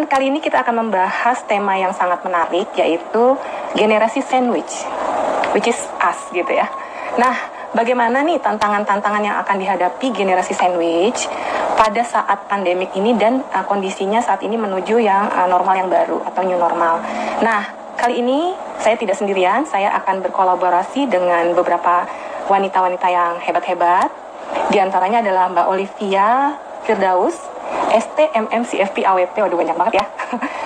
teman-teman, kali ini kita akan membahas tema yang sangat menarik, yaitu generasi sandwich, which is us gitu ya. Nah, bagaimana nih tantangan-tantangan yang akan dihadapi generasi sandwich pada saat pandemik ini dan kondisinya saat ini menuju yang normal yang baru atau new normal. Nah, kali ini saya tidak sendirian, saya akan berkolaborasi dengan beberapa wanita-wanita yang hebat-hebat. Di antaranya adalah Mbak Olivia Firdaus, STMM CFP AWP, waduh banyak banget ya.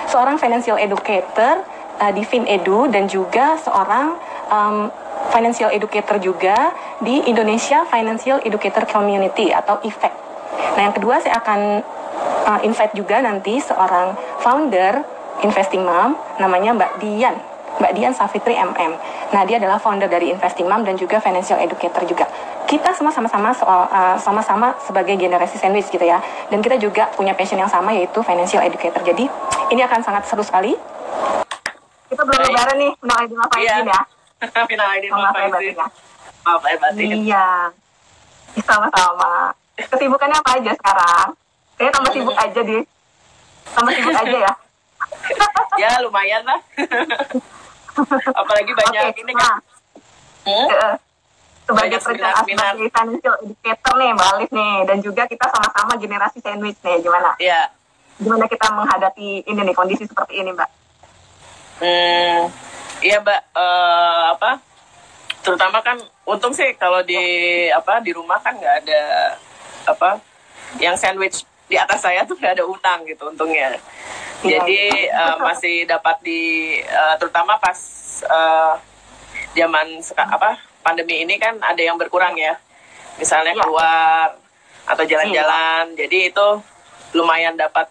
Seorang financial educator di FinEdu dan juga seorang financial educator juga di Indonesia Financial Educator Community atau IFEC. Nah, yang kedua saya akan invite juga nanti seorang founder Investing Mom, namanya Mbak Dian Safitri MM. Nah, dia adalah founder dari Investing Mom dan juga financial educator juga. Kita sama-sama sebagai generasi sandwich gitu ya. Dan kita juga punya passion yang sama, yaitu financial educator. Jadi ini akan sangat seru sekali. Kita belum lebaran nih, minal aidin wal faizin ya. Minal aidin wal faizin. Maaf batin. Iya. Sama-sama. Kesibukannya apa aja sekarang? Kayaknya tambah sibuk aja deh. Tambah sibuk aja ya. Ya lumayan lah. Apalagi banyak ini kan. Sebagai financial educator nih Mbak Alif nih, dan juga kita sama-sama generasi sandwich nih, gimana? Iya. Gimana kita menghadapi ini nih, kondisi seperti ini Mbak? Iya Mbak, terutama kan untung sih kalau di rumah kan nggak ada yang sandwich di atas saya tuh nggak ada utang gitu untungnya. Jadi masih dapat terutama pas zaman pandemi ini kan ada yang berkurang ya, misalnya keluar atau jalan-jalan, jadi itu lumayan dapat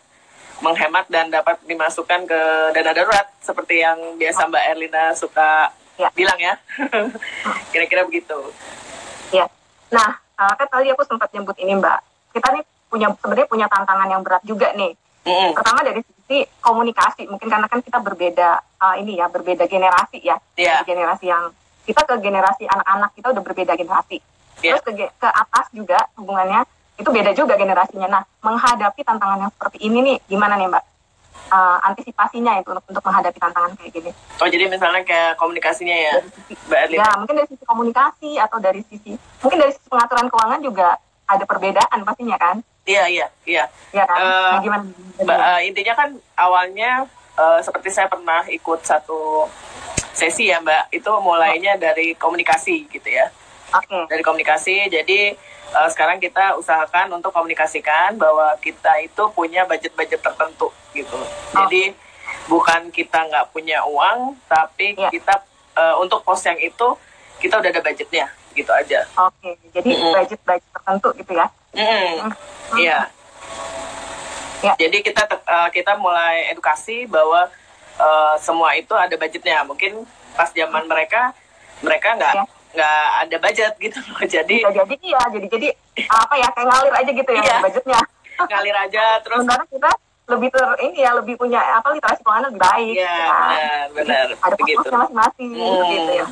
menghemat dan dapat dimasukkan ke dana darurat seperti yang biasa Mbak Erlina suka bilang ya. Kira-kira begitu. Ya. Nah, kan tadi aku sempat nyebut ini Mbak, kita nih sebenarnya punya tantangan yang berat juga nih. Pertama dari sisi komunikasi, mungkin karena kan kita berbeda generasi ya. Generasi yang kita ke generasi anak-anak kita udah berbeda generasi. Terus ke atas juga hubungannya itu beda juga generasinya. Nah, menghadapi tantangan yang seperti ini nih, gimana nih Mbak? Antisipasinya itu untuk menghadapi tantangan kayak gini. Oh, jadi misalnya kayak komunikasinya ya, Mbak Erlina? Ya, mungkin dari sisi komunikasi atau dari sisi pengaturan keuangan juga ada perbedaan pastinya kan? Iya. Ya kan? Nah, gimana? Intinya kan awalnya seperti saya pernah ikut satu sesi ya Mbak, itu mulainya dari komunikasi gitu ya. Dari komunikasi, jadi sekarang kita usahakan untuk komunikasikan bahwa kita itu punya budget-budget tertentu gitu. Jadi bukan kita nggak punya uang, tapi kita untuk pos yang itu kita udah ada budgetnya gitu aja. Jadi budget tertentu gitu ya. Iya. Jadi kita mulai edukasi bahwa semua itu ada budgetnya. Mungkin pas zaman mereka nggak ada budget gitu loh. Jadi kayak ngalir aja gitu ya budgetnya. Ngalir aja terus. Sebenarnya kita lebih punya literasi keuangan lebih baik. Iya, benar. Ada fokusnya masing-masing gitu ya.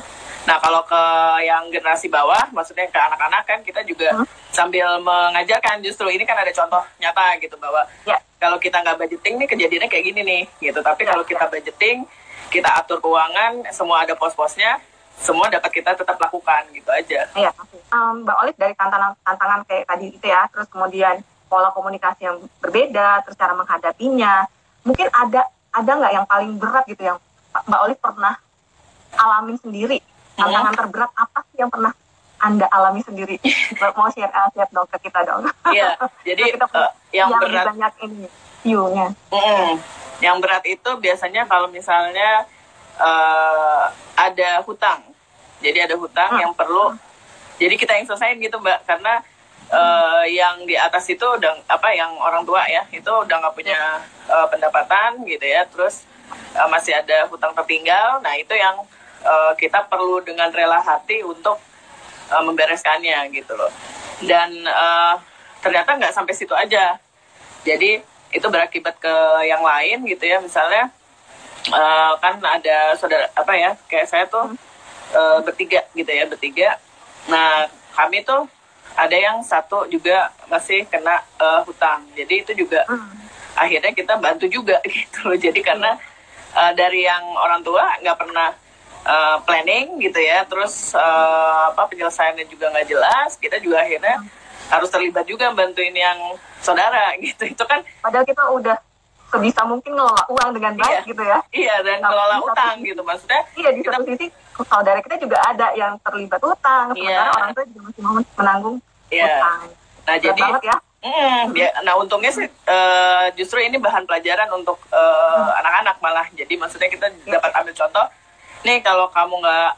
Nah, kalau ke yang generasi bawah, maksudnya ke anak-anak kan kita juga sambil mengajarkan, justru ini kan ada contoh nyata gitu bahwa kalau kita nggak budgeting nih kejadiannya kayak gini nih gitu. Tapi kalau kita budgeting, kita atur keuangan, semua ada pos-posnya, semua dapat kita tetap lakukan gitu aja. Iya. Mbak Olive, dari tantangan kayak tadi itu ya, terus kemudian pola komunikasi yang berbeda, terus cara menghadapinya, mungkin ada nggak yang paling berat gitu yang Mbak Olive pernah alamin sendiri? Tantangan terberat apa sih yang pernah Anda alami sendiri? Mau share dong ke kita dong. Iya, jadi yang berat banyak ini view-nya. Yang berat itu biasanya kalau misalnya ada hutang. Jadi ada hutang yang perlu, jadi kita yang selesaiin gitu Mbak, karena yang di atas itu udah yang orang tua ya, itu udah nggak punya pendapatan gitu ya, terus masih ada hutang tertinggal. Nah itu yang kita perlu dengan rela hati untuk membereskannya gitu loh. Dan ternyata nggak sampai situ aja. Jadi itu berakibat ke yang lain gitu ya. Misalnya kan ada saudara kayak saya tuh bertiga gitu ya, bertiga. Nah kami tuh ada yang satu juga masih kena hutang. Jadi itu juga akhirnya kita bantu juga gitu loh. Jadi karena dari yang orang tua nggak pernah planning gitu ya, terus penyelesaiannya juga nggak jelas, kita juga akhirnya harus terlibat juga bantuin yang saudara gitu. Itu kan padahal kita udah sebisa mungkin ngelola uang dengan baik gitu ya. Iya, dan ngelola utang gitu maksudnya. Iya, di satu sisi saudara kita juga ada yang terlibat utang, sementara orang tua juga masih mau menanggung utang. Nah, berat jadi banget ya. Nah untungnya sih justru ini bahan pelajaran untuk anak-anak malah. Jadi maksudnya kita dapat ambil contoh. Nih kalau kamu nggak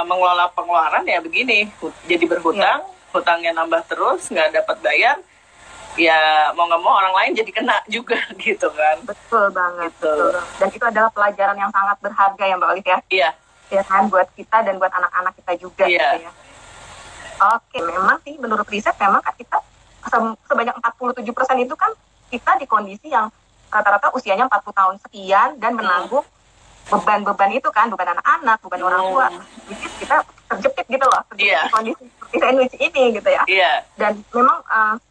mengelola pengeluaran ya begini, jadi berhutang, hutangnya nambah terus, nggak dapat bayar, ya mau nggak mau orang lain jadi kena juga gitu kan. Betul banget. Gitu. Betul. Dan itu adalah pelajaran yang sangat berharga ya Mbak Olive ya. Iya. Ya kan, buat kita dan buat anak-anak kita juga. Iya. Gitu ya. Oke, memang sih menurut riset memang kita sebanyak 47% itu kan kita di kondisi yang rata-rata usianya 40 tahun sekian dan menanggung beban-beban itu kan, beban anak-anak, beban orang tua. Jadi kita terjepit gitu loh, di kondisi seperti sandwich ini gitu ya. Dan memang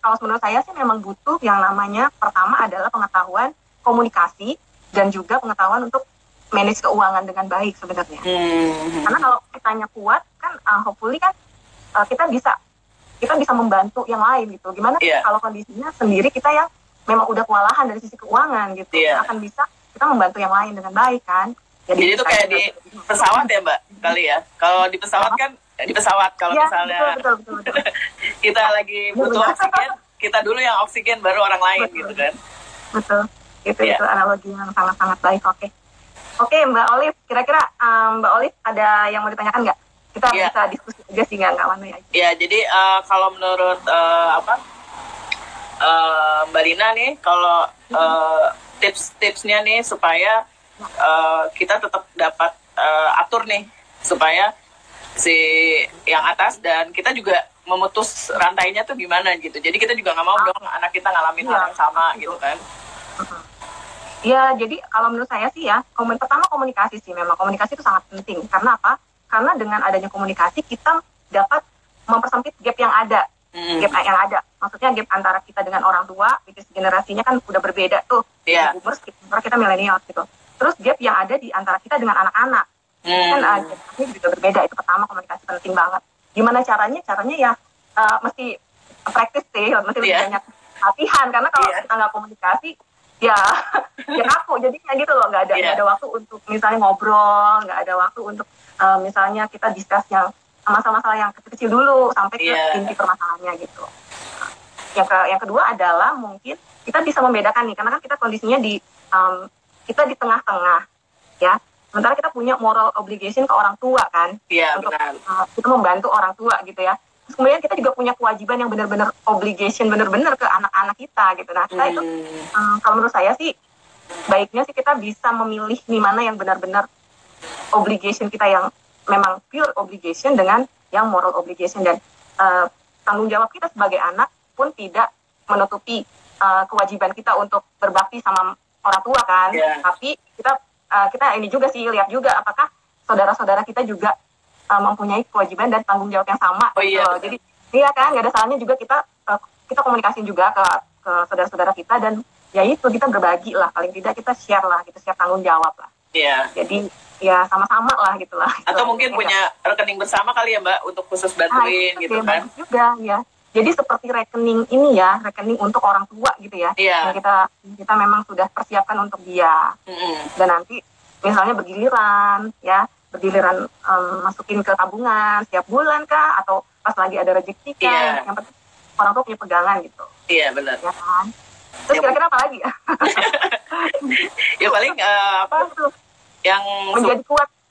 kalau menurut saya sih memang butuh yang namanya, pertama adalah pengetahuan komunikasi dan juga pengetahuan untuk manage keuangan dengan baik sebenarnya. Karena kalau kitanya kuat kan hopefully kan kita bisa membantu yang lain gitu. Gimana kalau kondisinya sendiri kita yang memang udah kewalahan dari sisi keuangan gitu, akan bisa kita membantu yang lain dengan baik kan. Jadi itu kayak di pesawat ya Mbak kali ya. Kalau di pesawat kan di pesawat kalau misalnya betul. kita lagi butuh oksigen, kita dulu yang oksigen baru orang lain gitu kan. Betul. Itu analogi yang sangat-sangat baik. Oke, Mbak Olive, kira-kira Mbak Olive ada yang mau ditanyakan nggak? Kita bisa diskusi aja sih, nggak lama ya. Ya, jadi kalau menurut Mbak Rina nih, kalau tips-tipsnya nih supaya kita tetap dapat atur nih, supaya si yang atas dan kita juga memutus rantainya tuh gimana gitu. Jadi kita juga nggak mau dong anak kita ngalamin hal yang sama gitu kan. Ya, jadi kalau menurut saya sih ya, pertama komunikasi sih, memang komunikasi itu sangat penting. Karena apa? Karena dengan adanya komunikasi kita dapat mempersempit gap yang ada. Gap yang ada. Maksudnya gap antara kita dengan orang tua, which is generasinya kan udah berbeda tuh. Boomers, kita milenial gitu. Terus gap yang ada di antara kita dengan anak-anak. Kan gapnya juga berbeda. Itu pertama, komunikasi penting banget. Gimana caranya? Caranya ya mesti praktis sih, mesti lebih banyak latihan. Karena kalau kita nggak komunikasi, ya aku jadinya gitu loh, nggak ada waktu untuk misalnya ngobrol, nggak ada waktu untuk misalnya kita discuss yang masalah-masalah yang kecil-kecil dulu sampai ke inti permasalahannya gitu. Yang kedua adalah mungkin kita bisa membedakan nih, karena kan kita kondisinya kita di tengah-tengah ya, sementara kita punya moral obligation ke orang tua kan, untuk kita membantu orang tua gitu ya. Terus kemudian kita juga punya kewajiban yang benar-benar obligation benar-benar ke anak-anak kita gitu. Nah, kita itu kalau menurut saya sih baiknya sih kita bisa memilih nih mana yang benar-benar obligation kita yang memang pure obligation dengan yang moral obligation, dan tanggung jawab kita sebagai anak pun tidak menutupi kewajiban kita untuk berbakti sama orang tua kan. Tapi kita ini juga sih lihat juga apakah saudara-saudara kita juga mempunyai kewajiban dan tanggung jawab yang sama. Jadi kan nggak ada salahnya juga kita komunikasi juga ke saudara-saudara kita, dan ya itu kita berbagi lah, paling tidak kita share lah, kita share tanggung jawab lah. Jadi ya sama-sama lah gitu lah. Atau mungkin punya rekening bersama kali ya Mbak untuk khusus bantuin gitu kan. Juga ya. Jadi seperti rekening ini ya, rekening untuk orang tua gitu ya. Yang kita memang sudah persiapkan untuk dia. Dan nanti misalnya bergiliran masukin ke tabungan setiap bulan kah, atau pas lagi ada rezeki kah, yang penting orang tua punya pegangan gitu. Iya benar. Ya kan. Terus kira-kira apa lagi? Ya paling yang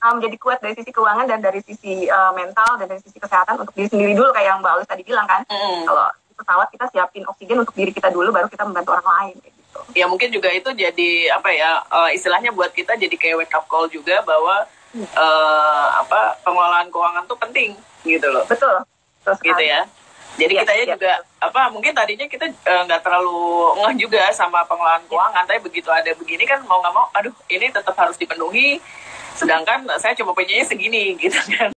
menjadi kuat dari sisi keuangan dan dari sisi mental dan dari sisi kesehatan untuk diri sendiri dulu, kayak yang Mbak Alice tadi bilang kan. Kalau di pesawat kita siapin oksigen untuk diri kita dulu, baru kita membantu orang lain kayak gitu. Ya mungkin juga itu jadi istilahnya buat kita jadi kayak wake up call juga bahwa pengelolaan keuangan tuh penting gitu loh. Betul gitu ya. Jadi kitanya juga mungkin tadinya kita nggak terlalu ngeh juga sama pengelolaan keuangan, tapi begitu ada begini kan mau nggak mau, aduh ini tetap harus dipenuhi, sedangkan saya cuma punyanya segini gitu kan.